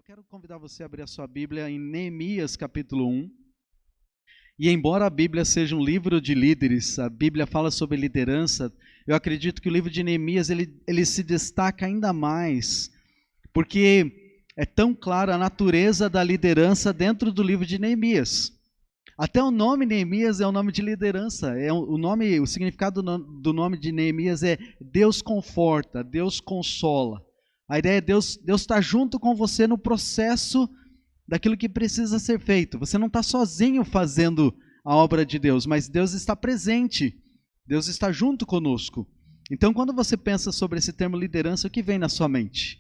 Eu quero convidar você a abrir a sua Bíblia em Neemias capítulo 1. E embora a Bíblia seja um livro de líderes, a Bíblia fala sobre liderança, eu acredito que o livro de Neemias ele se destaca ainda mais, porque é tão clara a natureza da liderança dentro do livro de Neemias. Até o nome Neemias é um nome de liderança. O significado do nome de Neemias é Deus conforta, Deus consola. A ideia é Deus está junto com você no processo daquilo que precisa ser feito. Você não está sozinho fazendo a obra de Deus, mas Deus está presente. Deus está junto conosco. Então, quando você pensa sobre esse termo liderança, o que vem na sua mente?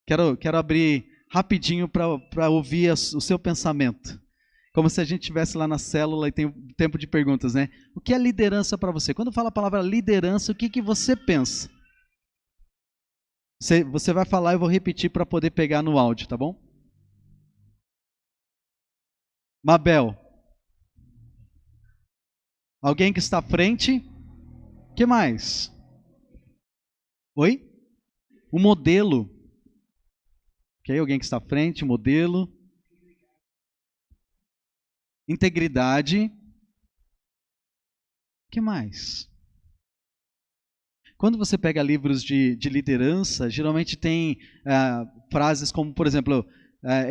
Quero abrir rapidinho para ouvir o seu pensamento. Como se a gente estivesse lá na célula e tem tempo de perguntas, né? O que é liderança para você? Quando fala a palavra liderança, o que você pensa? Você vai falar e eu vou repetir para poder pegar no áudio, tá bom? Mabel. Alguém que está à frente? O que mais? Oi? O modelo. Ok, alguém que está à frente, modelo. Integridade. O que mais? Quando você pega livros de liderança, geralmente tem frases como, por exemplo,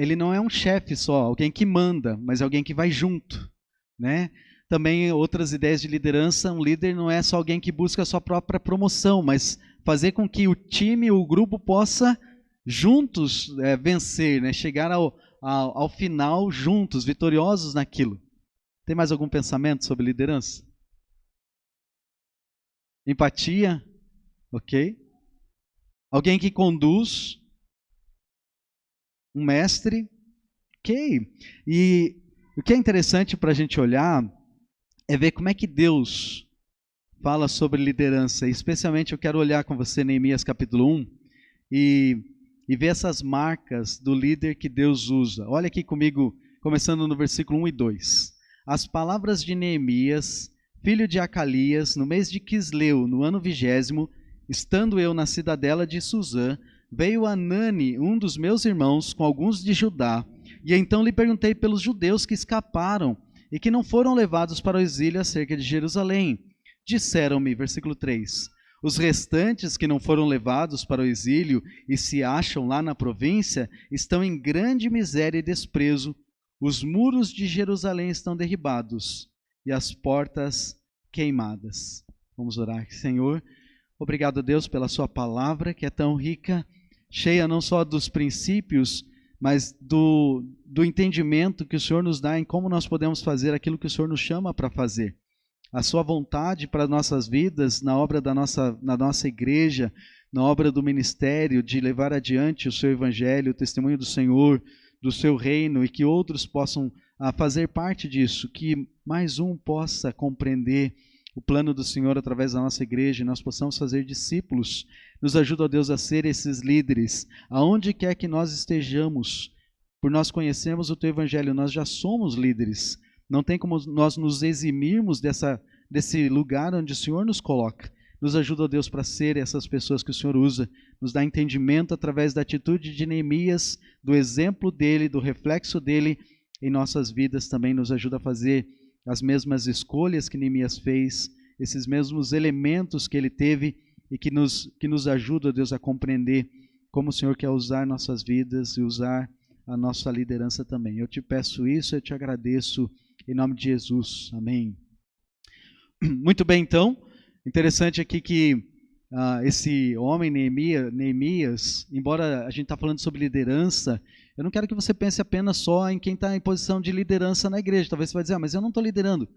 ele não é um chefe só, alguém que manda, mas alguém que vai junto, né? Também outras ideias de liderança, um líder não é só alguém que busca a sua própria promoção, mas fazer com que o time, o grupo possa juntos vencer, né? Chegar ao final juntos, vitoriosos naquilo. Tem mais algum pensamento sobre liderança? Empatia? Ok. Alguém que conduz, um mestre, ok. E o que é interessante para a gente olhar é ver como é que Deus fala sobre liderança. Especialmente eu quero olhar com você Neemias capítulo 1 e ver essas marcas do líder que Deus usa. Olha aqui comigo, começando no versículo 1 e 2. As palavras de Neemias, filho de Acalias, no mês de Quisleu, no ano 20º, estando eu na cidadela de Suzã, veio Anani, um dos meus irmãos, com alguns de Judá, e então lhe perguntei pelos judeus que escaparam e que não foram levados para o exílio acerca de Jerusalém. Disseram-me, versículo 3, os restantes que não foram levados para o exílio e se acham lá na província, estão em grande miséria e desprezo. Os muros de Jerusalém estão derribados e as portas queimadas. Vamos orar. Senhor, obrigado, Deus, pela sua palavra que é tão rica, cheia não só dos princípios, mas do entendimento que o Senhor nos dá em como nós podemos fazer aquilo que o Senhor nos chama para fazer. A sua vontade para nossas vidas, na obra na nossa igreja, na obra do ministério, de levar adiante o seu evangelho, o testemunho do Senhor, do seu reino, e que outros possam fazer parte disso, que mais um possa compreender o plano do Senhor através da nossa igreja, e nós possamos fazer discípulos. Nos ajuda, ó Deus, a ser esses líderes, aonde quer que nós estejamos. Por nós conhecermos o Teu Evangelho, nós já somos líderes. Não tem como nós nos eximirmos desse lugar onde o Senhor nos coloca. Nos ajuda, ó Deus, para ser essas pessoas que o Senhor usa. Nos dá entendimento através da atitude de Neemias, do exemplo dele, do reflexo dele em nossas vidas. Também nos ajuda a fazer as mesmas escolhas que Neemias fez, esses mesmos elementos que ele teve e que nos ajuda, Deus, a compreender como o Senhor quer usar nossas vidas e usar a nossa liderança também. Eu te peço isso, eu te agradeço em nome de Jesus. Amém. Muito bem, então. Interessante aqui que esse homem, Neemias, embora a gente está falando sobre liderança, eu não quero que você pense apenas só em quem está em posição de liderança na igreja. Talvez você vai dizer, mas eu não estou liderando.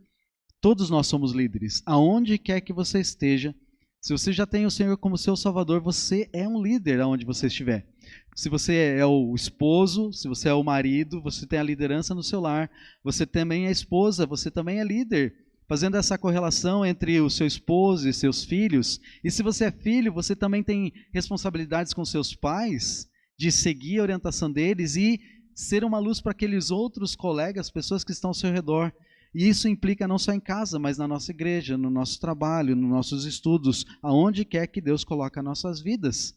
Todos nós somos líderes. Aonde quer que você esteja, se você já tem o Senhor como seu Salvador, você é um líder aonde você estiver. Se você é o esposo, se você é o marido, você tem a liderança no seu lar. Você também é esposa, você também é líder. Fazendo essa correlação entre o seu esposo e seus filhos. E se você é filho, você também tem responsabilidades com seus pais, de seguir a orientação deles e ser uma luz para aqueles outros colegas, pessoas que estão ao seu redor. E isso implica não só em casa, mas na nossa igreja, no nosso trabalho, nos nossos estudos, aonde quer que Deus coloque as nossas vidas.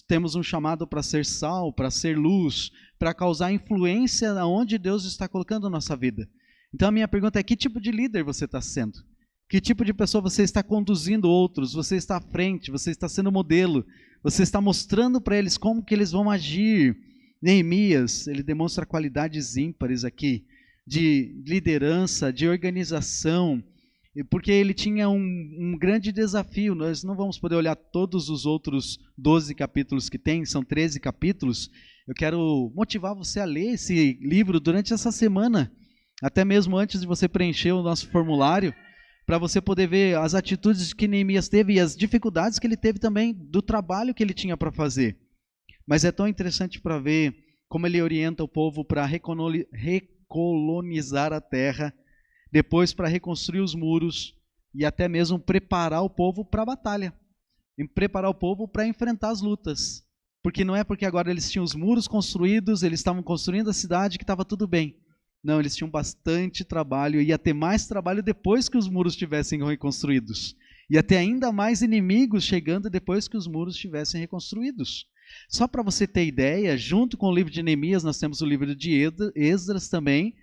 Temos um chamado para ser sal, para ser luz, para causar influência aonde Deus está colocando a nossa vida. Então a minha pergunta é: que tipo de líder você está sendo? Que tipo de pessoa você está conduzindo outros? Você está à frente, você está sendo modelo, você está mostrando para eles como que eles vão agir. Neemias, ele demonstra qualidades ímpares aqui, de liderança, de organização, porque ele tinha um grande desafio. Nós não vamos poder olhar todos os outros 12 capítulos que tem, são 13 capítulos. Eu quero motivar você a ler esse livro durante essa semana, até mesmo antes de você preencher o nosso formulário, para você poder ver as atitudes que Neemias teve e as dificuldades que ele teve também do trabalho que ele tinha para fazer. Mas é tão interessante para ver como ele orienta o povo para recolonizar a terra, depois para reconstruir os muros e até mesmo preparar o povo para a batalha, e preparar o povo para enfrentar as lutas. Porque não é porque agora eles tinham os muros construídos, eles estavam construindo a cidade que estava tudo bem. Não, eles tinham bastante trabalho e ia ter mais trabalho depois que os muros estivessem reconstruídos. Ia ter ainda mais inimigos chegando depois que os muros estivessem reconstruídos. Só para você ter ideia, junto com o livro de Neemias, nós temos o livro de Esdras também,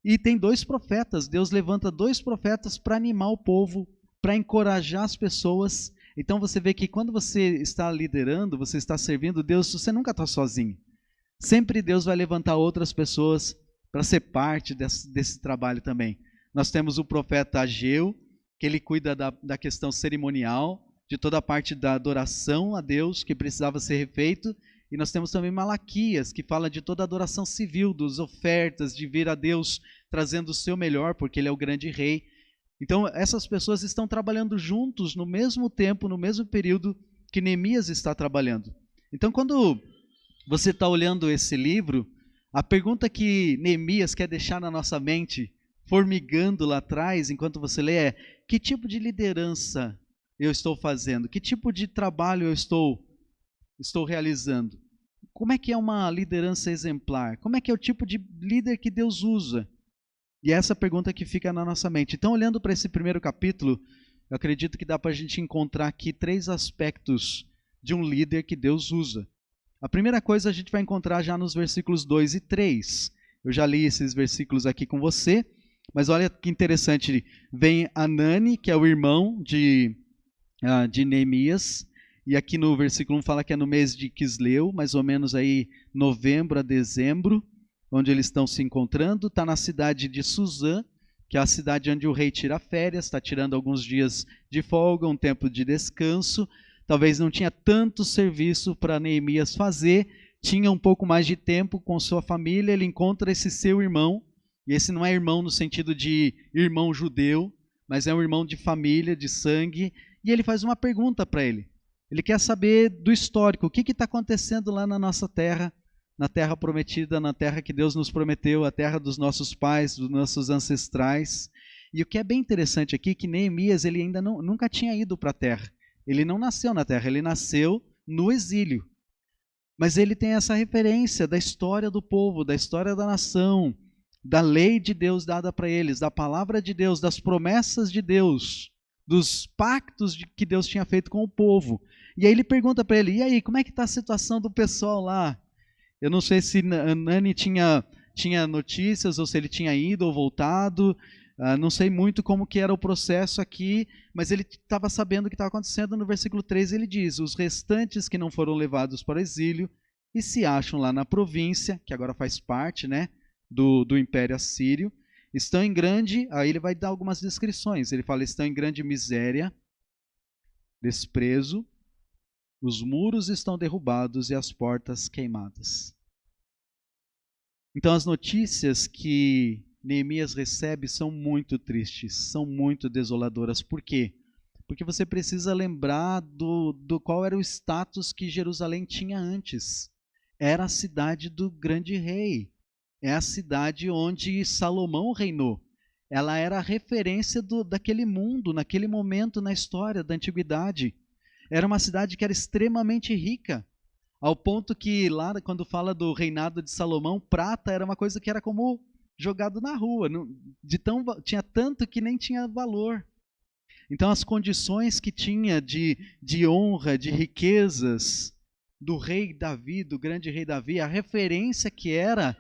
e tem 2 profetas. Deus levanta 2 profetas para animar o povo, para encorajar as pessoas. Então você vê que quando você está liderando, você está servindo Deus, você nunca está sozinho. Sempre Deus vai levantar outras pessoas para ser parte desse trabalho também. Nós temos o profeta Ageu, que ele cuida da questão cerimonial, de toda a parte da adoração a Deus que precisava ser feito. E nós temos também Malaquias, que fala de toda a adoração civil, das ofertas, de vir a Deus trazendo o seu melhor, porque Ele é o grande rei. Então essas pessoas estão trabalhando juntos no mesmo tempo, no mesmo período que Neemias está trabalhando. Então quando você está olhando esse livro, a pergunta que Neemias quer deixar na nossa mente, formigando lá atrás, enquanto você lê, é: que tipo de liderança eu estou fazendo? Que tipo de trabalho eu estou realizando? Como é que é uma liderança exemplar? Como é que é o tipo de líder que Deus usa? E é essa pergunta que fica na nossa mente. Então, olhando para esse primeiro capítulo, eu acredito que dá para a gente encontrar aqui 3 aspectos de um líder que Deus usa. A primeira coisa a gente vai encontrar já nos versículos 2 e 3. Eu já li esses versículos aqui com você, mas olha que interessante. Vem Anani, que é o irmão de Neemias, e aqui no versículo 1 fala que é no mês de Quisleu, mais ou menos aí novembro a dezembro, onde eles estão se encontrando. Está na cidade de Suzã, que é a cidade onde o rei tira férias, está tirando alguns dias de folga, um tempo de descanso. Talvez não tinha tanto serviço para Neemias fazer, tinha um pouco mais de tempo com sua família. Ele encontra esse seu irmão, e esse não é irmão no sentido de irmão judeu, mas é um irmão de família, de sangue, e ele faz uma pergunta para ele. Ele quer saber do histórico, o que está acontecendo lá na nossa terra, na terra prometida, na terra que Deus nos prometeu, a terra dos nossos pais, dos nossos ancestrais. E o que é bem interessante aqui é que Neemias ele ainda nunca tinha ido para a terra. Ele não nasceu na terra, ele nasceu no exílio. Mas ele tem essa referência da história do povo, da história da nação, da lei de Deus dada para eles, da palavra de Deus, das promessas de Deus, dos pactos que Deus tinha feito com o povo. E aí ele pergunta para ele: e aí, como é que está a situação do pessoal lá? Eu não sei se Nani tinha notícias, ou se ele tinha ido ou voltado. Não sei muito como que era o processo aqui, mas ele estava sabendo o que estava acontecendo. No versículo 3 ele diz: os restantes que não foram levados para o exílio e se acham lá na província, que agora faz parte, né, do Império Assírio, estão em grande, aí ele vai dar algumas descrições. Ele fala: estão em grande miséria, desprezo, os muros estão derrubados e as portas queimadas. Então as notícias que Neemias recebe são muito tristes, são muito desoladoras. Por quê? Porque você precisa lembrar do qual era o status que Jerusalém tinha antes. Era a cidade do grande rei. É a cidade onde Salomão reinou. Ela era a referência daquele mundo, naquele momento na história da antiguidade. Era uma cidade que era extremamente rica, ao ponto que lá, quando fala do reinado de Salomão, prata era uma coisa que era como jogado na rua, tinha tanto que nem tinha valor. Então as condições que tinha de honra, de riquezas, do rei Davi, do grande rei Davi, a referência que era,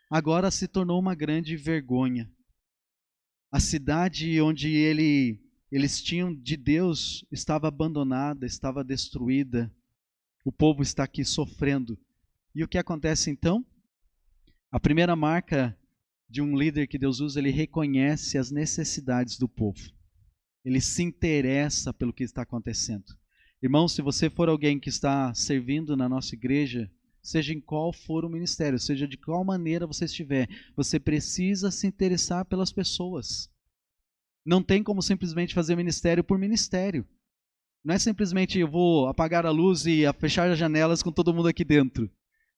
agora se tornou uma grande vergonha. A cidade onde eles tinham de Deus estava abandonada, estava destruída. O povo está aqui sofrendo. E o que acontece então? A primeira marca de um líder que Deus usa, ele reconhece as necessidades do povo. Ele se interessa pelo que está acontecendo. Irmão, se você for alguém que está servindo na nossa igreja, seja em qual for o ministério, seja de qual maneira você estiver, você precisa se interessar pelas pessoas. Não tem como simplesmente fazer ministério por ministério. Não é simplesmente eu vou apagar a luz e fechar as janelas com todo mundo aqui dentro.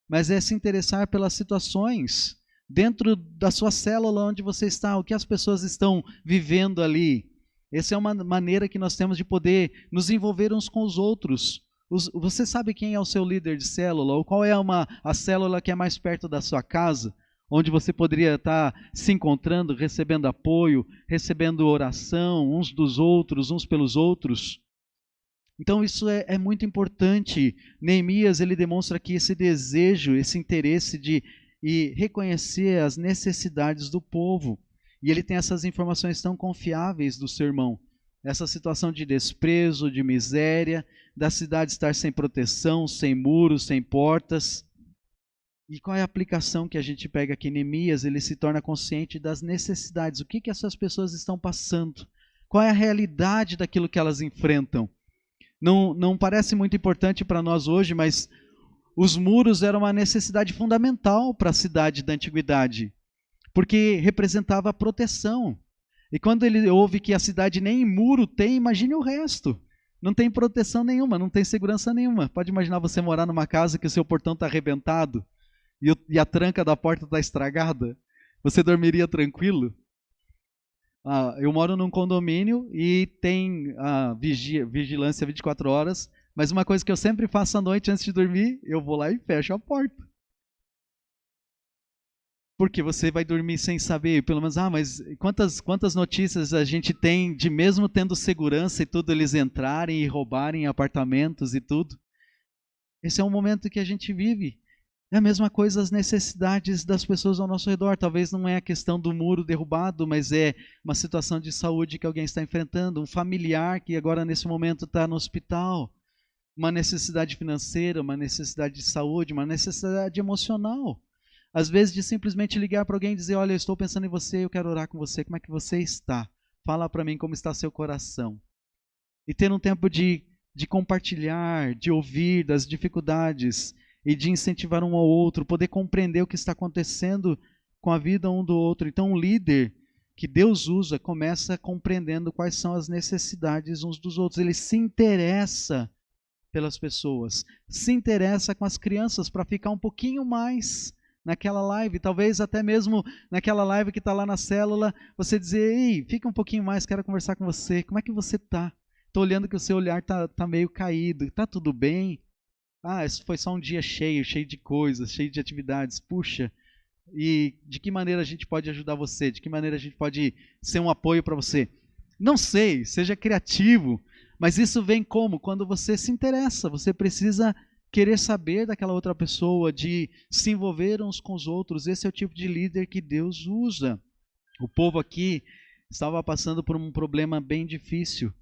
Mas é se interessar pelas situações dentro da sua célula onde você está, o que as pessoas estão vivendo ali. Essa é uma maneira que nós temos de poder nos envolver uns com os outros. Você sabe quem é o seu líder de célula? Ou qual é a célula que é mais perto da sua casa? Onde você poderia estar se encontrando, recebendo apoio, recebendo oração uns dos outros, uns pelos outros. Então isso é muito importante. Neemias, ele demonstra aqui esse desejo, esse interesse de reconhecer as necessidades do povo. E ele tem essas informações tão confiáveis do seu irmão. Essa situação de desprezo, de miséria, da cidade estar sem proteção, sem muros, sem portas. E qual é a aplicação que a gente pega aqui? Neemias, ele se torna consciente das necessidades. O que essas pessoas estão passando? Qual é a realidade daquilo que elas enfrentam? Não parece muito importante para nós hoje, mas os muros eram uma necessidade fundamental para a cidade da antiguidade, porque representava a proteção. E quando ele ouve que a cidade nem muro tem, imagine o resto. Não tem proteção nenhuma, não tem segurança nenhuma. Pode imaginar você morar numa casa que o seu portão está arrebentado e a tranca da porta está estragada. Você dormiria tranquilo? Eu moro num condomínio e tem vigilância 24 horas, mas uma coisa que eu sempre faço à noite antes de dormir, eu vou lá e fecho a porta. Porque você vai dormir sem saber, pelo menos, mas quantas notícias a gente tem de mesmo tendo segurança e tudo, eles entrarem e roubarem apartamentos e tudo. Esse é um momento que a gente vive. É a mesma coisa as necessidades das pessoas ao nosso redor. Talvez não é a questão do muro derrubado, mas é uma situação de saúde que alguém está enfrentando, um familiar que agora nesse momento está no hospital, uma necessidade financeira, uma necessidade de saúde, uma necessidade emocional. Às vezes de simplesmente ligar para alguém e dizer, olha, eu estou pensando em você, eu quero orar com você, como é que você está? Fala para mim como está seu coração. E ter um tempo de compartilhar, de ouvir das dificuldades e de incentivar um ao outro, poder compreender o que está acontecendo com a vida um do outro. Então, um líder que Deus usa começa compreendendo quais são as necessidades uns dos outros. Ele se interessa pelas pessoas, se interessa com as crianças para ficar um pouquinho mais naquela live, talvez até mesmo naquela live que está lá na célula, você dizer, ei, fica um pouquinho mais, quero conversar com você, como é que você está? Estou olhando que o seu olhar está meio caído, está tudo bem? Isso foi só um dia cheio de coisas, cheio de atividades. Puxa, e de que maneira a gente pode ajudar você? De que maneira a gente pode ser um apoio para você? Não sei, seja criativo, mas isso vem como? Quando você se interessa, você precisa querer saber daquela outra pessoa, de se envolver uns com os outros. Esse é o tipo de líder que Deus usa. O povo aqui estava passando por um problema bem difícil.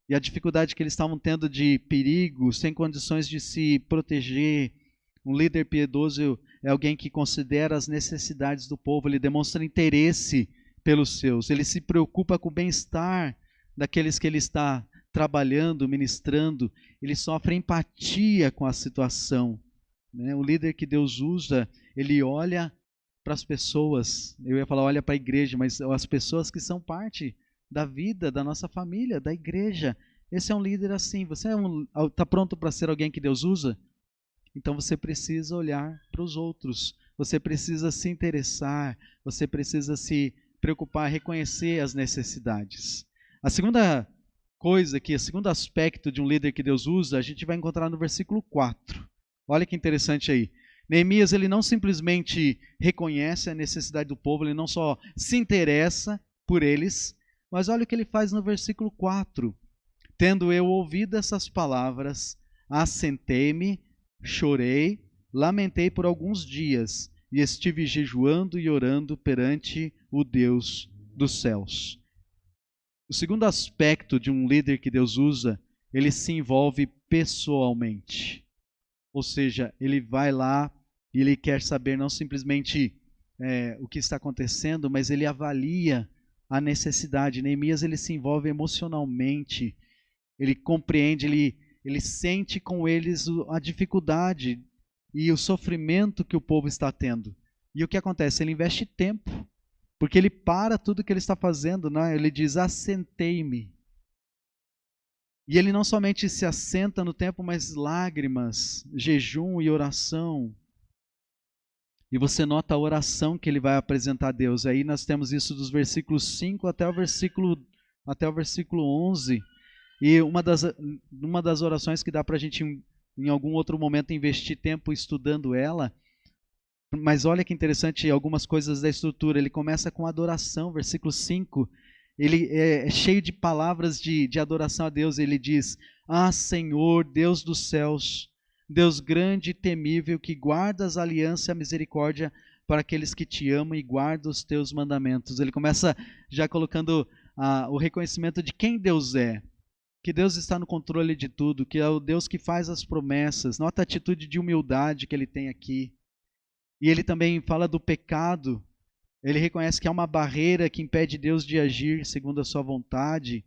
E a dificuldade que eles estavam tendo de perigo, sem condições de se proteger. Um líder piedoso é alguém que considera as necessidades do povo, ele demonstra interesse pelos seus, ele se preocupa com o bem-estar daqueles que ele está trabalhando, ministrando, ele sofre empatia com a situação. O líder que Deus usa, ele olha para as pessoas, eu ia falar olha para a igreja, mas as pessoas que são parte da vida, da nossa família, da igreja. Esse é um líder assim. Você está pronto para ser alguém que Deus usa? Então você precisa olhar para os outros. Você precisa se interessar. Você precisa se preocupar, reconhecer as necessidades. A segunda coisa aqui, o segundo aspecto de um líder que Deus usa, a gente vai encontrar no versículo 4. Olha que interessante aí. Neemias, ele não simplesmente reconhece a necessidade do povo, ele não só se interessa por eles, mas olha o que ele faz no versículo 4. Tendo eu ouvido essas palavras, assentei-me, chorei, lamentei por alguns dias e estive jejuando e orando perante o Deus dos céus. O segundo aspecto de um líder que Deus usa, ele se envolve pessoalmente. Ou seja, ele vai lá e ele quer saber não simplesmente o que está acontecendo, mas ele avalia a necessidade. Neemias, ele se envolve emocionalmente, ele compreende, ele sente com eles a dificuldade e o sofrimento que o povo está tendo. E o que acontece? Ele investe tempo, porque ele para tudo que ele está fazendo, né? Ele diz, assentei-me. E ele não somente se assenta no tempo, mas lágrimas, jejum e oração. E você nota a oração que ele vai apresentar a Deus. Aí nós temos isso dos versículos 5 até o versículo 11. E uma das orações que dá para a gente, em algum outro momento, investir tempo estudando ela. Mas olha que interessante algumas coisas da estrutura. Ele começa com adoração, versículo 5. Ele é cheio de palavras de adoração a Deus. Ele diz, Senhor, Deus dos céus, Deus grande e temível, que guardas a aliança e a misericórdia para aqueles que te amam e guardam os teus mandamentos. Ele começa já colocando o reconhecimento de quem Deus é, que Deus está no controle de tudo, que é o Deus que faz as promessas. Nota a atitude de humildade que ele tem aqui. E ele também fala do pecado. Ele reconhece que há uma barreira que impede Deus de agir segundo a sua vontade.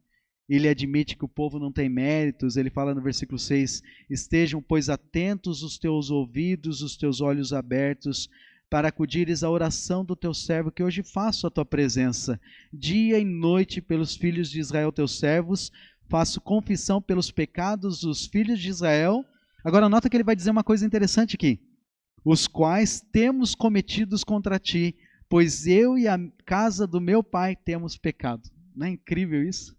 Ele admite que o povo não tem méritos. Ele fala no versículo 6, estejam, pois, atentos os teus ouvidos, os teus olhos abertos, para acudires à oração do teu servo, que hoje faço a tua presença. Dia e noite pelos filhos de Israel, teus servos, faço confissão pelos pecados dos filhos de Israel. Agora nota que ele vai dizer uma coisa interessante aqui. Os quais temos cometidos contra ti, pois eu e a casa do meu pai temos pecado. Não é incrível isso?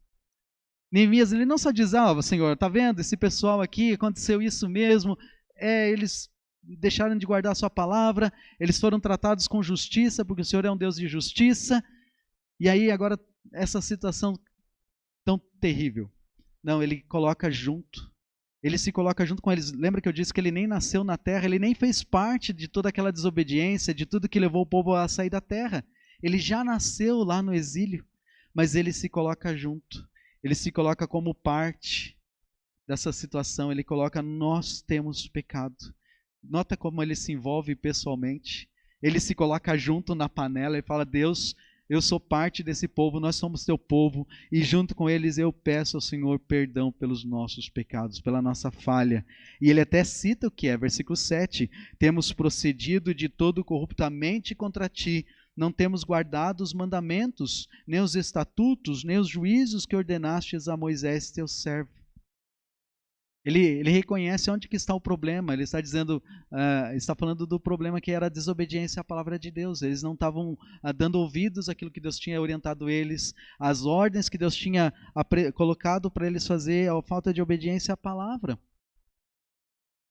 Neemias, ele não só diz, Senhor, tá vendo, esse pessoal aqui, aconteceu isso mesmo, eles deixaram de guardar a sua palavra, eles foram tratados com justiça, porque o Senhor é um Deus de justiça, e aí agora essa situação tão terrível. Não, ele coloca junto. Ele se coloca junto com eles. Lembra que eu disse que ele nem nasceu na terra, ele nem fez parte de toda aquela desobediência, de tudo que levou o povo a sair da terra. Ele já nasceu lá no exílio, mas ele se coloca junto. Ele se coloca como parte dessa situação. Ele coloca, nós temos pecado. Nota como ele se envolve pessoalmente. Ele se coloca junto na panela e fala, Deus, eu sou parte desse povo, nós somos teu povo, e junto com eles eu peço ao Senhor perdão pelos nossos pecados, pela nossa falha. E ele até cita o que é, versículo 7, temos procedido de todo corruptamente contra ti, não temos guardado os mandamentos, nem os estatutos, nem os juízos que ordenastes a Moisés teu servo. Ele reconhece onde que está o problema. Ele está dizendo, está falando do problema que era a desobediência à palavra de Deus. Eles não estavam dando ouvidos àquilo que Deus tinha orientado eles, às ordens que Deus tinha colocado para eles fazer, a falta de obediência à palavra.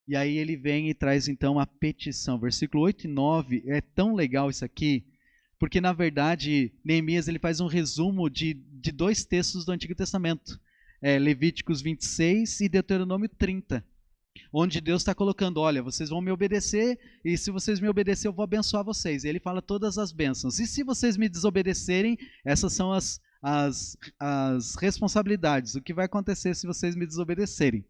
E aí ele vem e traz então a petição. Versículo 8 e 9, é tão legal isso aqui, porque na verdade Neemias ele faz um resumo de dois textos do Antigo Testamento. Levíticos 26 e Deuteronômio 30, onde Deus está colocando, olha, vocês vão me obedecer, e se vocês me obedecerem, eu vou abençoar vocês. E ele fala todas as bênçãos. E se vocês me desobedecerem, essas são as responsabilidades, o que vai acontecer se vocês me desobedecerem.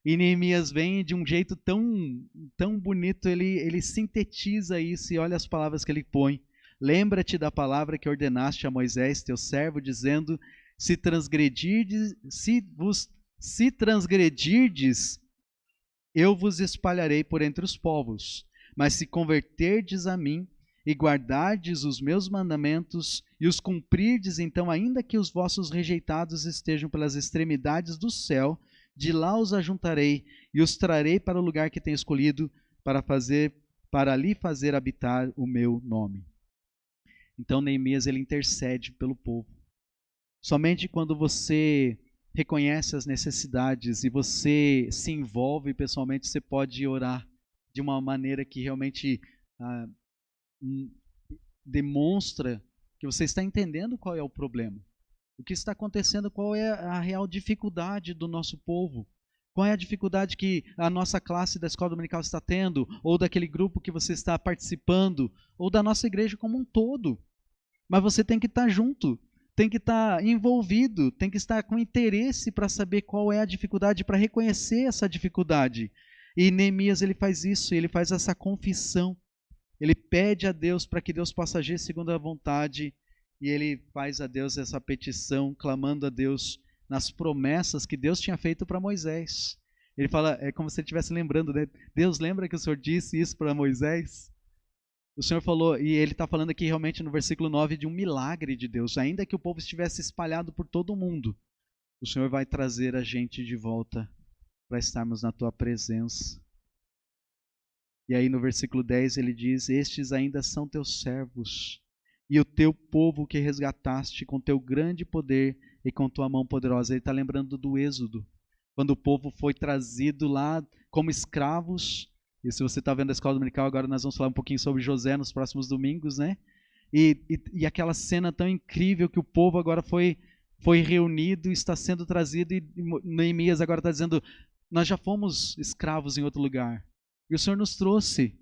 E Neemias vem de um jeito tão bonito, ele sintetiza isso, e olha as palavras que ele põe. Lembra-te da palavra que ordenaste a Moisés, teu servo, dizendo, se transgredirdes, eu vos espalharei por entre os povos. Mas se converterdes a mim e guardardes os meus mandamentos e os cumprirdes, então, ainda que os vossos rejeitados estejam pelas extremidades do céu, de lá os ajuntarei e os trarei para o lugar que tenho escolhido para ali fazer habitar o meu nome. Então Neemias ele intercede pelo povo. Somente quando você reconhece as necessidades e você se envolve pessoalmente, você pode orar de uma maneira que realmente demonstra que você está entendendo qual é o problema. O que está acontecendo, qual é a real dificuldade do nosso povo. Qual é a dificuldade que a nossa classe da escola dominical está tendo? Ou daquele grupo que você está participando? Ou da nossa igreja como um todo? Mas você tem que estar junto, tem que estar envolvido, tem que estar com interesse para saber qual é a dificuldade, para reconhecer essa dificuldade. E Neemias, ele faz isso, ele faz essa confissão. Ele pede a Deus para que Deus possa agir segundo a vontade, e ele faz a Deus essa petição, clamando a Deus nas promessas que Deus tinha feito para Moisés. Ele fala, é como se ele estivesse lembrando, né? Deus, lembra que o Senhor disse isso para Moisés? O Senhor falou, e ele está falando aqui realmente no versículo 9 de um milagre de Deus. Ainda que o povo estivesse espalhado por todo o mundo, o Senhor vai trazer a gente de volta para estarmos na tua presença. E aí no versículo 10 ele diz, estes ainda são teus servos, e o teu povo que resgataste com teu grande poder e com tua mão poderosa. Ele está lembrando do Êxodo, quando o povo foi trazido lá como escravos. E se você está vendo a escola dominical, agora nós vamos falar um pouquinho sobre José nos próximos domingos, né? E aquela cena tão incrível que o povo agora foi reunido, está sendo trazido, e Neemias agora está dizendo, nós já fomos escravos em outro lugar, e o Senhor nos trouxe,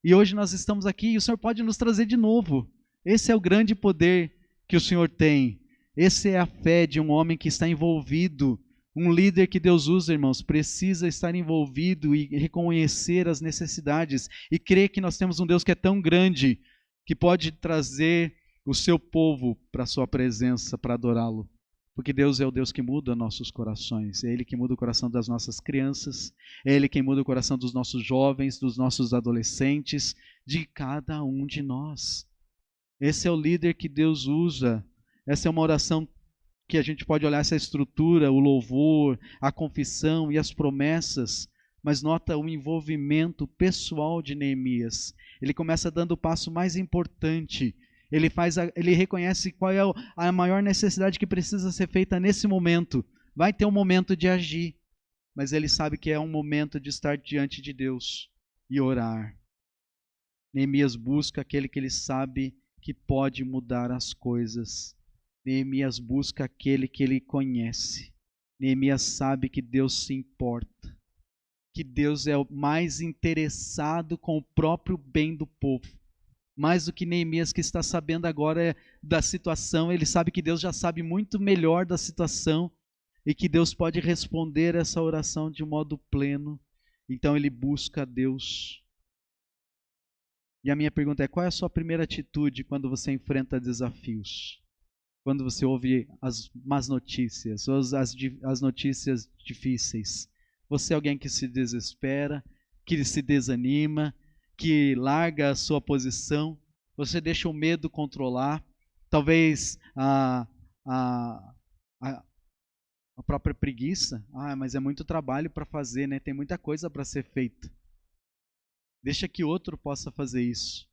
e hoje nós estamos aqui, e o Senhor pode nos trazer de novo. Esse é o grande poder que o Senhor tem. Essa é a fé de um homem que está envolvido. Um líder que Deus usa, irmãos, precisa estar envolvido e reconhecer as necessidades e crer que nós temos um Deus que é tão grande que pode trazer o seu povo para a sua presença, para adorá-lo. Porque Deus é o Deus que muda nossos corações, é Ele que muda o coração das nossas crianças, é Ele quem muda o coração dos nossos jovens, dos nossos adolescentes, de cada um de nós. Esse é o líder que Deus usa. Essa é uma oração que a gente pode olhar essa estrutura, o louvor, a confissão e as promessas, mas nota o envolvimento pessoal de Neemias. Ele começa dando o passo mais importante. Ele reconhece qual é a maior necessidade que precisa ser feita nesse momento. Vai ter um momento de agir, mas ele sabe que é um momento de estar diante de Deus e orar. Neemias busca aquele que ele sabe que pode mudar as coisas. Neemias busca aquele que ele conhece. Neemias sabe que Deus se importa, que Deus é o mais interessado com o próprio bem do povo. Mais do que Neemias, que está sabendo agora da situação, ele sabe que Deus já sabe muito melhor da situação e que Deus pode responder essa oração de modo pleno. Então ele busca a Deus. E a minha pergunta é, qual é a sua primeira atitude quando você enfrenta desafios? Quando você ouve as más notícias, ou as notícias difíceis? Você é alguém que se desespera, que se desanima, que larga a sua posição? Você deixa o medo controlar? Talvez a própria preguiça? Mas é muito trabalho para fazer, né? Tem muita coisa para ser feita. Deixa que outro possa fazer isso.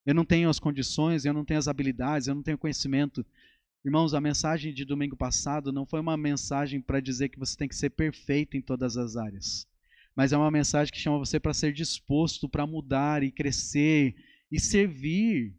Eu não tenho as condições, eu não tenho as habilidades, eu não tenho conhecimento. Irmãos, a mensagem de domingo passado não foi uma mensagem para dizer que você tem que ser perfeito em todas as áreas, mas é uma mensagem que chama você para ser disposto para mudar e crescer e servir.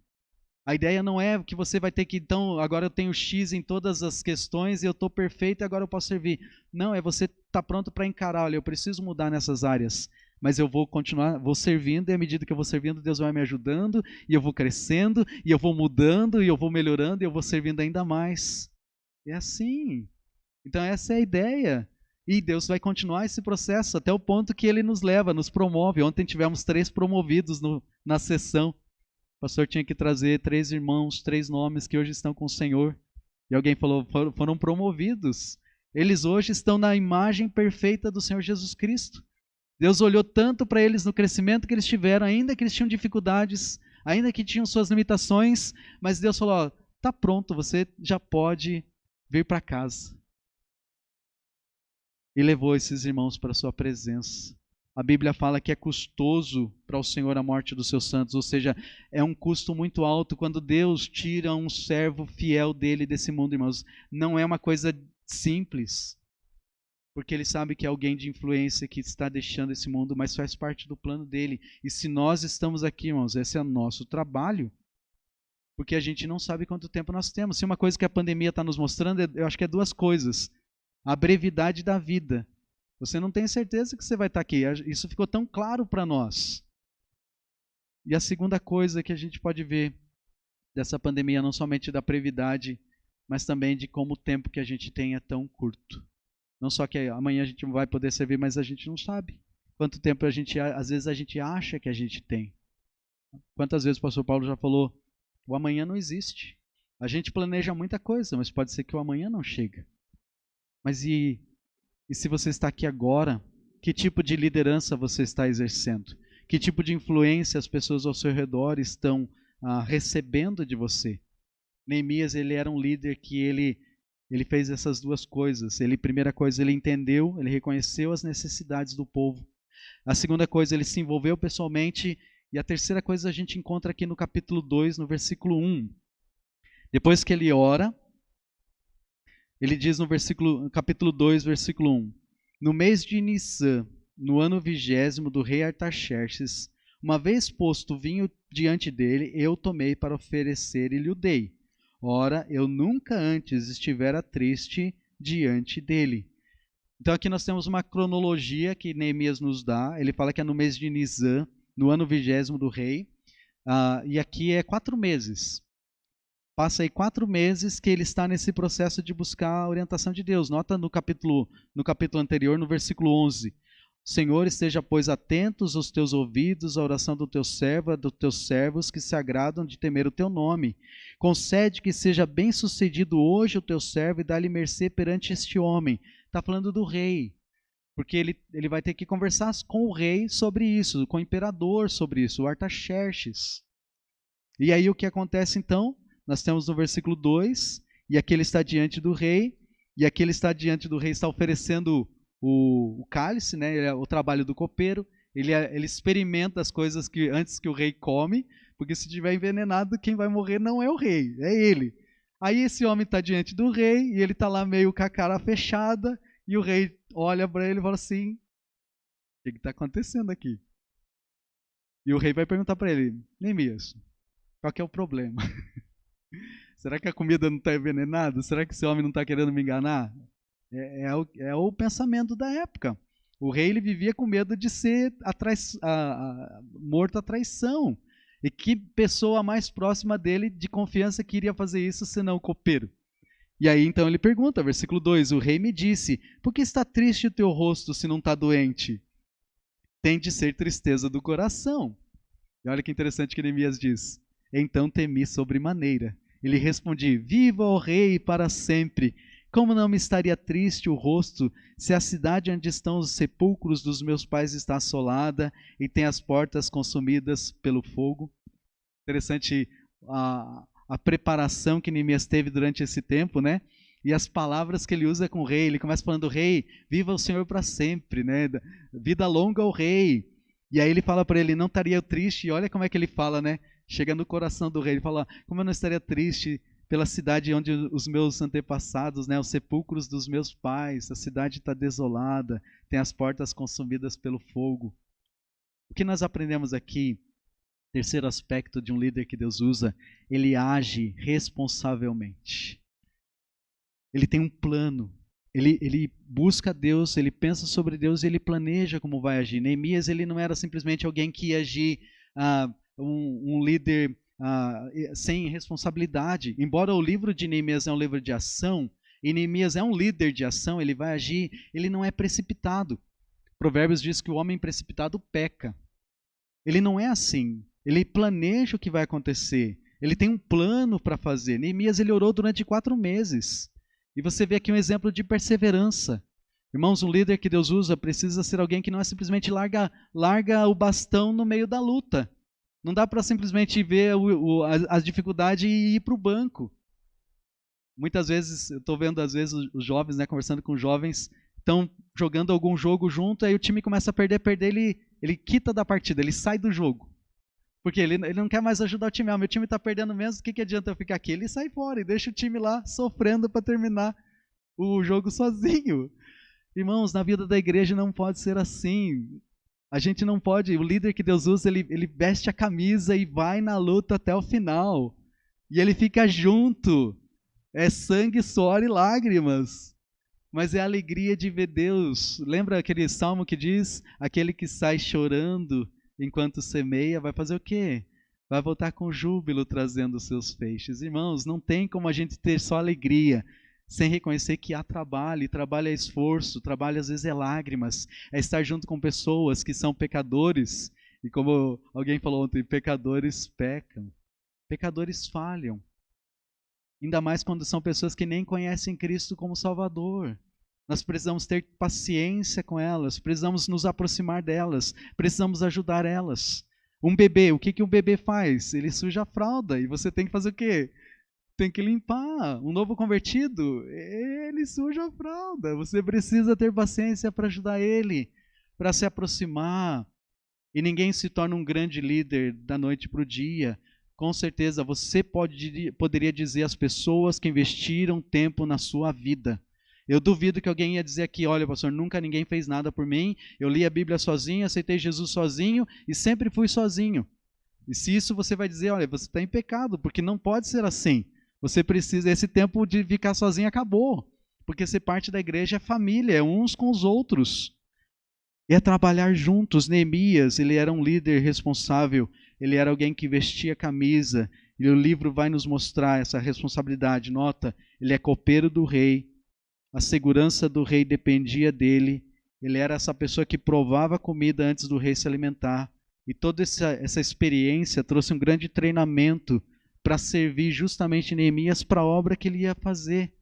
A ideia não é que você vai ter que, então, agora eu tenho X em todas as questões e eu estou perfeito e agora eu posso servir. Não, é você estar pronto para encarar, olha, eu preciso mudar nessas áreas, mas eu vou continuar, vou servindo, e à medida que eu vou servindo, Deus vai me ajudando, e eu vou crescendo, e eu vou mudando, e eu vou melhorando, e eu vou servindo ainda mais. É assim. Então essa é a ideia. E Deus vai continuar esse processo até o ponto que Ele nos leva, nos promove. Ontem tivemos 3 promovidos na sessão. O pastor tinha que trazer 3 irmãos, 3 nomes que hoje estão com o Senhor. E alguém falou, foram promovidos. Eles hoje estão na imagem perfeita do Senhor Jesus Cristo. Deus olhou tanto para eles no crescimento que eles tiveram, ainda que eles tinham dificuldades, ainda que tinham suas limitações, mas Deus falou, está pronto, você já pode vir para casa. E levou esses irmãos para a sua presença. A Bíblia fala que é custoso para o Senhor a morte dos seus santos, ou seja, é um custo muito alto quando Deus tira um servo fiel dele desse mundo, irmãos. Não é uma coisa simples, porque Ele sabe que é alguém de influência que está deixando esse mundo, mas faz parte do plano dele. E se nós estamos aqui, irmãos, esse é o nosso trabalho, porque a gente não sabe quanto tempo nós temos. Se uma coisa que a pandemia está nos mostrando, eu acho que é 2 coisas. A brevidade da vida Você não tem certeza que você vai estar aqui. Isso ficou tão claro para nós. E a segunda coisa que a gente pode ver dessa pandemia, não somente da brevidade, mas também de como o tempo que a gente tem é tão curto. Não só que amanhã a gente não vai poder servir, mas a gente não sabe quanto tempo às vezes a gente acha que a gente tem. Quantas vezes o pastor Paulo já falou, o amanhã não existe. A gente planeja muita coisa, mas pode ser que o amanhã não chegue. Mas e se você está aqui agora, que tipo de liderança você está exercendo? Que tipo de influência as pessoas ao seu redor estão recebendo de você? Neemias, ele era um líder que ele fez essas duas coisas. Primeira coisa, ele entendeu, ele reconheceu as necessidades do povo. A segunda coisa, ele se envolveu pessoalmente. E a terceira coisa a gente encontra aqui no capítulo 2, no versículo 1. Depois que ele ora, ele diz no capítulo 2, versículo 1. No mês de Nisã, no ano 20º do rei Artaxerxes, uma vez posto o vinho diante dele, eu tomei para oferecer e lhe o dei. Ora, eu nunca antes estivera triste diante dele. Então aqui nós temos uma cronologia que Neemias nos dá. Ele fala que é no mês de Nisã, no ano 20º do rei, e aqui é 4 meses. Passa aí 4 meses que ele está nesse processo de buscar a orientação de Deus. Nota no capítulo anterior, no versículo 11. Senhor, esteja, pois, atentos os teus ouvidos à oração do teu servo e dos teus servos que se agradam de temer o teu nome. Concede que seja bem sucedido hoje o teu servo e dá-lhe mercê perante este homem. Está falando do rei. Porque ele vai ter que conversar com o rei sobre isso, com o imperador sobre isso, o Artaxerxes. E aí o que acontece então? Nós temos no versículo 2, e aqui ele está diante do rei, e aqui ele está diante do rei, está oferecendo o cálice, né? O trabalho do copeiro. Ele experimenta as coisas antes que o rei come, porque se estiver envenenado, quem vai morrer não é o rei, é ele. Aí esse homem está diante do rei, e ele está lá meio com a cara fechada, e o rei olha para ele e fala assim, o que está acontecendo aqui? E o rei vai perguntar para ele, Neemias, qual que é o problema? Será que a comida não está envenenada? Será que esse homem não está querendo me enganar? É o pensamento da época. O rei ele vivia com medo de ser morto à traição. E que pessoa mais próxima dele de confiança que iria fazer isso senão o copeiro? E aí então ele pergunta, versículo 2, o rei me disse, por que está triste o teu rosto se não está doente? Tem de ser tristeza do coração. E olha que interessante que Neemias diz, então temi sobremaneira. Ele respondi, viva o rei para sempre. Como não me estaria triste o rosto se a cidade onde estão os sepulcros dos meus pais está assolada e tem as portas consumidas pelo fogo? Interessante a preparação que Neemias teve durante esse tempo, né? E as palavras que ele usa com o rei. Ele começa falando, rei, viva o Senhor para sempre, né? Vida longa ao rei. E aí ele fala para ele, não estaria triste? E olha como é que ele fala, né? Chega no coração do rei, ele fala, como eu não estaria triste pela cidade onde os meus antepassados, né, os sepulcros dos meus pais, a cidade está desolada, tem as portas consumidas pelo fogo. O que nós aprendemos aqui, terceiro aspecto de um líder que Deus usa, ele age responsavelmente. Ele tem um plano, ele busca Deus, ele pensa sobre Deus e ele planeja como vai agir. Neemias, ele não era simplesmente alguém que ia agir, um líder sem responsabilidade. Embora o livro de Neemias é um livro de ação, e Neemias é um líder de ação, ele vai agir, ele não é precipitado. Provérbios diz que o homem precipitado peca. Ele não é assim. Ele planeja o que vai acontecer. Ele tem um plano para fazer. Neemias, ele orou durante 4 meses. E você vê aqui um exemplo de perseverança. Irmãos, um líder que Deus usa precisa ser alguém que não é simplesmente larga o bastão no meio da luta. Não dá para simplesmente ver as dificuldades e ir para o banco. Muitas vezes, eu estou vendo às vezes os jovens, né, conversando com jovens, estão jogando algum jogo junto, aí o time começa a perder, ele quita da partida, ele sai do jogo. Porque ele não quer mais ajudar o time. Meu time está perdendo mesmo, o que adianta eu ficar aqui? Ele sai fora e deixa o time lá sofrendo para terminar o jogo sozinho. Irmãos, na vida da igreja não pode ser assim. A gente não pode, o líder que Deus usa, ele veste a camisa e vai na luta até o final. E ele fica junto. É sangue, suor e lágrimas. mas é a alegria de ver Deus. Lembra aquele salmo que diz: aquele que sai chorando enquanto semeia, vai fazer o quê? Vai voltar com júbilo trazendo os seus feixes. Irmãos, não tem como a gente ter só alegria sem reconhecer que há trabalho, e trabalho é esforço, trabalho às vezes é lágrimas, é estar junto com pessoas que são pecadores, e como alguém falou ontem, pecadores pecam, pecadores falham, ainda mais quando são pessoas que nem conhecem Cristo como Salvador. Nós precisamos ter paciência com elas, precisamos nos aproximar delas, precisamos ajudar elas. Um bebê, o que um bebê faz? Ele suja a fralda, e você tem que fazer o quê? Tem que limpar. Um novo convertido, ele suja a fralda. Você precisa ter paciência para ajudar ele, para se aproximar. E ninguém se torna um grande líder da noite para o dia. Com certeza, você poderia dizer às pessoas que investiram tempo na sua vida. Eu duvido que alguém ia dizer aqui: olha, pastor, nunca ninguém fez nada por mim, eu li a Bíblia sozinho, aceitei Jesus sozinho e sempre fui sozinho. E se isso você vai dizer: olha, você está em pecado, porque não pode ser assim. Você precisa, esse tempo de ficar sozinho acabou, porque ser parte da igreja é família, é uns com os outros. É trabalhar juntos. Neemias, ele era um líder responsável, ele era alguém que vestia camisa, e o livro vai nos mostrar essa responsabilidade. Nota, ele é copeiro do rei, a segurança do rei dependia dele, ele era essa pessoa que provava a comida antes do rei se alimentar, e toda essa experiência trouxe um grande treinamento para servir justamente Neemias para a obra que ele ia fazer.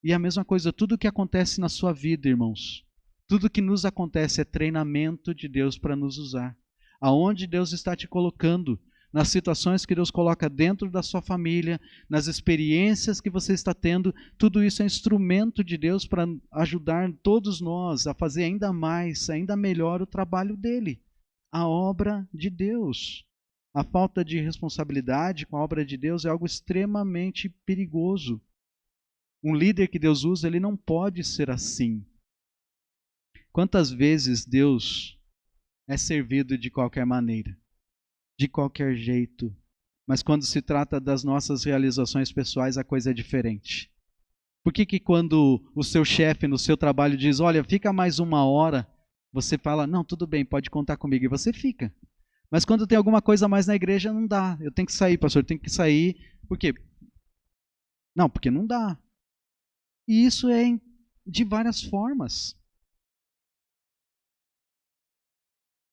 E a mesma coisa, tudo que acontece na sua vida, irmãos, tudo que nos acontece é treinamento de Deus para nos usar. Aonde Deus está te colocando, nas situações que Deus coloca dentro da sua família, nas experiências que você está tendo, tudo isso é instrumento de Deus para ajudar todos nós a fazer ainda mais, ainda melhor o trabalho dele, a obra de Deus. A falta de responsabilidade com a obra de Deus é algo extremamente perigoso. Um líder que Deus usa, ele não pode ser assim. Quantas vezes Deus é servido de qualquer maneira, de qualquer jeito, mas quando se trata das nossas realizações pessoais, a coisa é diferente. Por que quando o seu chefe no seu trabalho diz: olha, fica mais 1 hora, você fala: não, tudo bem, pode contar comigo, e você fica. Mas quando tem alguma coisa a mais na igreja, não dá. Eu tenho que sair, pastor, eu tenho que sair. Por quê? Não, porque não dá. E isso é de várias formas.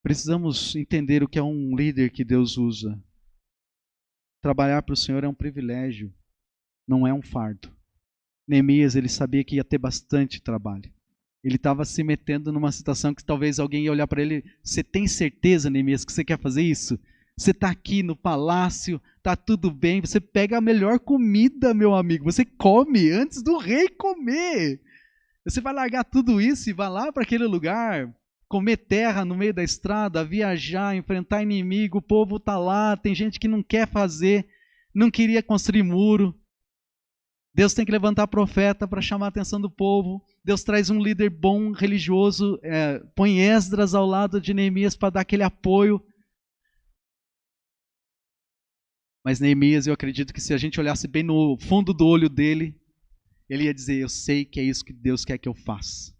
Precisamos entender o que é um líder que Deus usa. Trabalhar para o Senhor é um privilégio, não é um fardo. Neemias, ele sabia que ia ter bastante trabalho. Ele estava se metendo numa situação que talvez alguém ia olhar para ele: você tem certeza, Neemias, que você quer fazer isso? Você está aqui no palácio, está tudo bem, você pega a melhor comida, meu amigo, você come antes do rei comer. Você vai largar tudo isso e vai lá para aquele lugar, comer terra no meio da estrada, viajar, enfrentar inimigo, o povo está lá, tem gente que não quer fazer, não queria construir muro. Deus tem que levantar profeta para chamar a atenção do povo. Deus traz um líder bom, religioso, põe Esdras ao lado de Neemias para dar aquele apoio. Mas Neemias, eu acredito que se a gente olhasse bem no fundo do olho dele, ele ia dizer: eu sei que é isso que Deus quer que eu faça.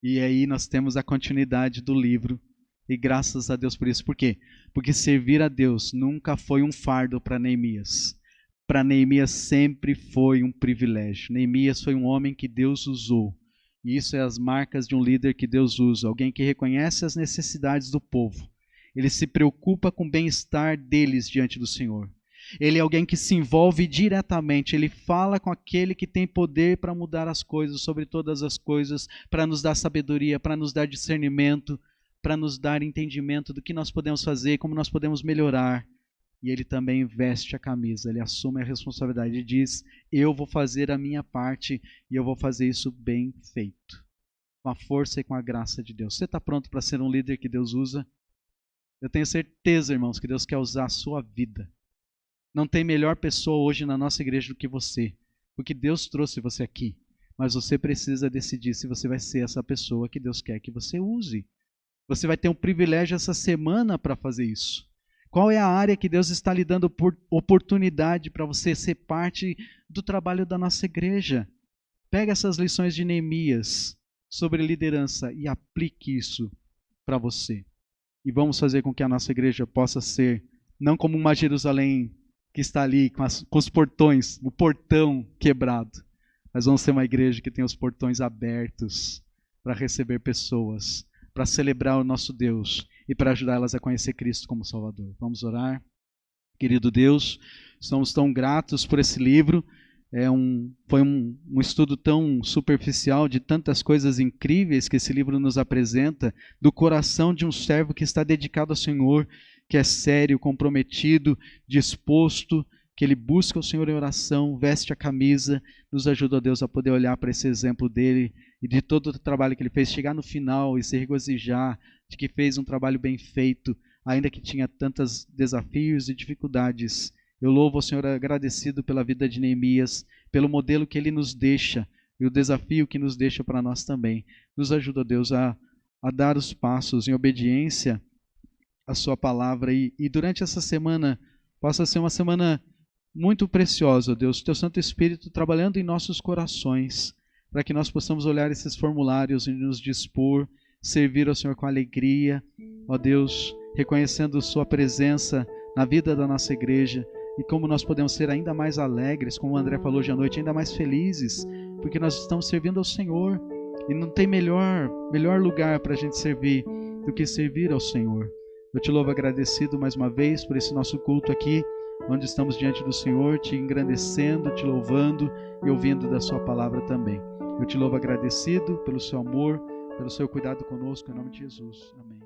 E aí nós temos a continuidade do livro, e graças a Deus por isso. Por quê? Porque servir a Deus nunca foi um fardo para Neemias. Para Neemias sempre foi um privilégio. Neemias foi um homem que Deus usou. E isso é as marcas de um líder que Deus usa. Alguém que reconhece as necessidades do povo. Ele se preocupa com o bem-estar deles diante do Senhor. Ele é alguém que se envolve diretamente, ele fala com aquele que tem poder para mudar as coisas, sobre todas as coisas, para nos dar sabedoria, para nos dar discernimento, para nos dar entendimento do que nós podemos fazer, como nós podemos melhorar. E ele também veste a camisa, ele assume a responsabilidade e diz: eu vou fazer a minha parte e eu vou fazer isso bem feito, com a força e com a graça de Deus. Você está pronto para ser um líder que Deus usa? Eu tenho certeza, irmãos, que Deus quer usar a sua vida. Não tem melhor pessoa hoje na nossa igreja do que você, porque Deus trouxe você aqui, mas você precisa decidir se você vai ser essa pessoa que Deus quer que você use. Você vai ter um privilégio essa semana para fazer isso. Qual é a área que Deus está lhe dando por oportunidade para você ser parte do trabalho da nossa igreja? Pega essas lições de Neemias sobre liderança e aplique isso para você. E vamos fazer com que a nossa igreja possa ser, não como uma Jerusalém que está ali com os portões, o portão quebrado, mas vamos ser uma igreja que tem os portões abertos para receber pessoas, para celebrar o nosso Deus e para ajudá-las a conhecer Cristo como Salvador. Vamos orar? Querido Deus, somos tão gratos por esse livro. Foi um estudo tão superficial de tantas coisas incríveis que esse livro nos apresenta, do coração de um servo que está dedicado ao Senhor, que é sério, comprometido, disposto, que ele busca o Senhor em oração, veste a camisa. Nos ajuda, Deus, a poder olhar para esse exemplo dele e de todo o trabalho que ele fez, chegar no final e se regozijar de que fez um trabalho bem feito, ainda que tinha tantos desafios e dificuldades. Eu louvo o Senhor agradecido pela vida de Neemias, pelo modelo que ele nos deixa e o desafio que nos deixa para nós também. Nos ajuda, Deus, a dar os passos em obediência à sua palavra e durante essa semana possa ser uma semana muito preciosa, Deus, Teu Santo Espírito trabalhando em nossos corações, para que nós possamos olhar esses formulários e nos dispor, servir ao Senhor com alegria, ó Deus, reconhecendo Sua presença na vida da nossa igreja, e como nós podemos ser ainda mais alegres, como o André falou hoje à noite, ainda mais felizes, porque nós estamos servindo ao Senhor, e não tem melhor lugar para a gente servir do que servir ao Senhor. Eu te louvo agradecido mais uma vez por esse nosso culto aqui, onde estamos diante do Senhor, te engrandecendo, te louvando e ouvindo da sua palavra também. Eu te louvo agradecido pelo seu amor, pelo seu cuidado conosco, em nome de Jesus. Amém.